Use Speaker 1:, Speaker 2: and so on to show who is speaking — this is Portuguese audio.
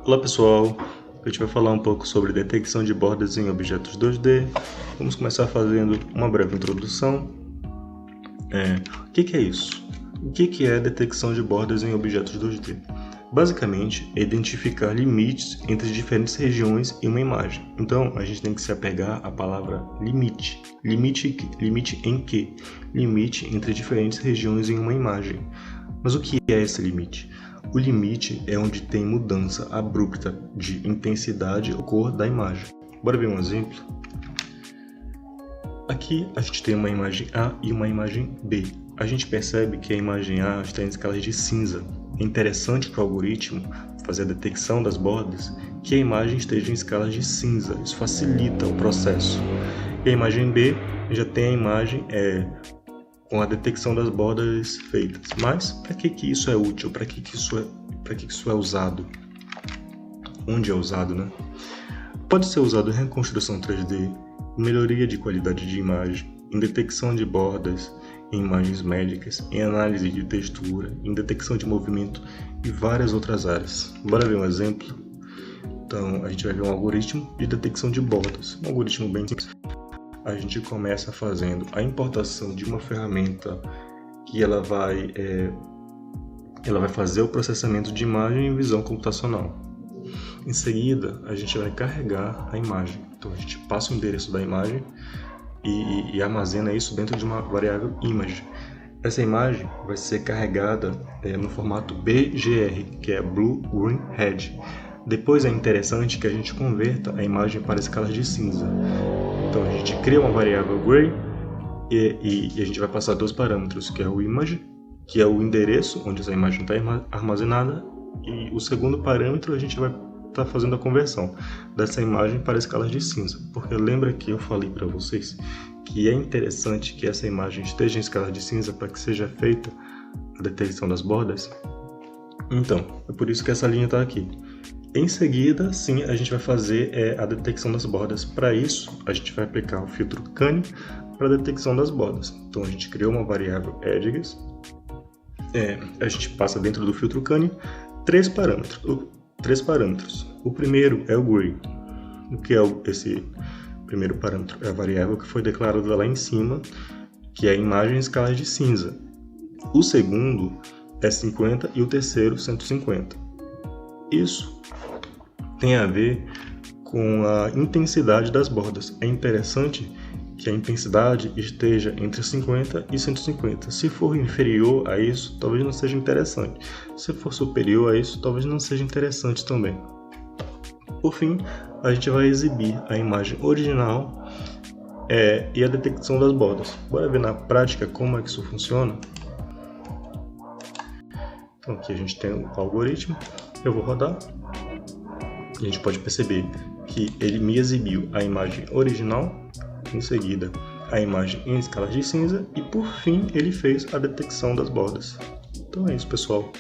Speaker 1: Olá pessoal, a gente vai falar um pouco sobre detecção de bordas em objetos 2D. Vamos começar fazendo uma breve introdução. O que é isso? O que é detecção de bordas em objetos 2D? Basicamente, é identificar limites entre diferentes regiões em uma imagem. Então, a gente tem que se apegar à palavra limite. Limite em quê? Limite entre diferentes regiões em uma imagem. Mas o que é esse limite? O limite é onde tem mudança abrupta de intensidade ou cor da imagem. Bora ver um exemplo? Aqui a gente tem uma imagem A e uma imagem B. A gente percebe que a imagem A está em escalas de cinza. É interessante para o algoritmo fazer a detecção das bordas que a imagem esteja em escalas de cinza. Isso facilita o processo. E a imagem B já tem a imagem com a detecção das bordas feitas. Mas para que isso é útil? Para que isso é usado? Onde é usado, né? Pode ser usado em reconstrução 3D, melhoria de qualidade de imagem, em detecção de bordas, em imagens médicas, em análise de textura, em detecção de movimento e várias outras áreas. Bora ver um exemplo? Então, a gente vai ver um algoritmo de detecção de bordas. Um algoritmo bem simples. A gente começa fazendo a importação de uma ferramenta que ela vai fazer o processamento de imagem em visão computacional. Em seguida, a gente vai carregar a imagem. Então, a gente passa o endereço da imagem e armazena isso dentro de uma variável image. Essa imagem vai ser carregada no formato BGR, que é Blue, Green, Red. Depois é interessante que a gente converta a imagem para escalas de cinza. Então a gente cria uma variável gray e a gente vai passar dois parâmetros, que é o image, que é o endereço onde essa imagem está armazenada, e o segundo parâmetro a gente vai estar fazendo a conversão dessa imagem para escalas de cinza. Porque lembra que eu falei para vocês que é interessante que essa imagem esteja em escala de cinza para que seja feita a detecção das bordas? Então, é por isso que essa linha está aqui. Em seguida, sim, a gente vai fazer a detecção das bordas. Para isso, a gente vai aplicar o filtro Canny para a detecção das bordas. Então, a gente criou uma variável edges. A gente passa dentro do filtro Canny três parâmetros. O primeiro é o gray. O que é esse primeiro parâmetro? É a variável que foi declarada lá em cima, que é a imagem em escala de cinza. O segundo é 50 e o terceiro 150. Isso tem a ver com a intensidade das bordas. É interessante que a intensidade esteja entre 50 e 150. Se for inferior a isso, talvez não seja interessante. Se for superior a isso, talvez não seja interessante também. Por fim, a gente vai exibir a imagem original e a detecção das bordas. Bora ver na prática como é que isso funciona? Então aqui a gente tem o algoritmo. Eu vou rodar. E a gente pode perceber que ele me exibiu a imagem original, em seguida a imagem em escala de cinza e por fim ele fez a detecção das bordas. Então é isso, pessoal.